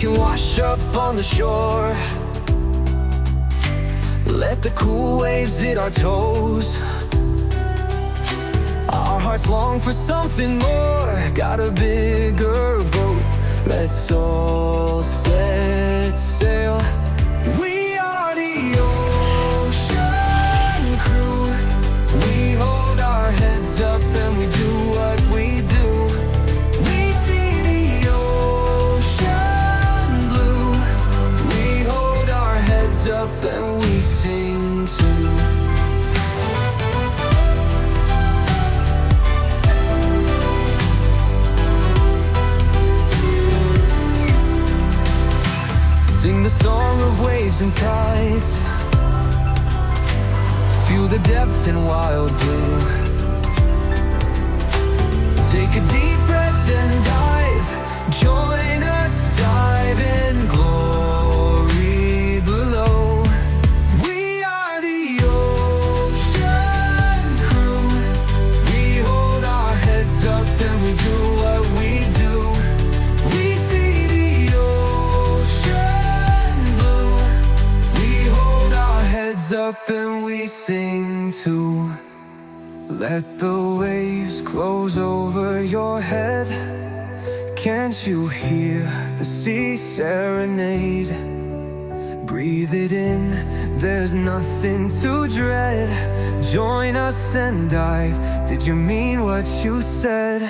can wash up on the shore. Let the cool waves hit our toes. Our hearts long for something more. Got a bigger boat, let's all set sail. We are the ocean crew. We hold our heads up and we do what we do. We see the ocean blue. We hold our heads up and we sing too. Sing the song of waves and tides. Feel the depth and wild blue. Take a deep breath and dive. Join us, dive in glory below. We are the ocean crew. We hold our heads up and we do what we do. We see the ocean blue. We hold our heads up and we sing too. Let the waves close over your head. Can't you hear the sea serenade? Breathe it in, there's nothing to dread. Join us and dive. Did you mean what you said?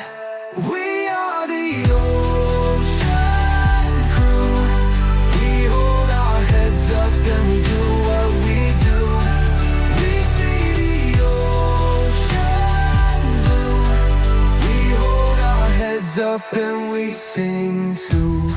We are the ocean crew. We hold our heads up and we do what we do. We see the ocean blue. We hold our heads up and we sing too.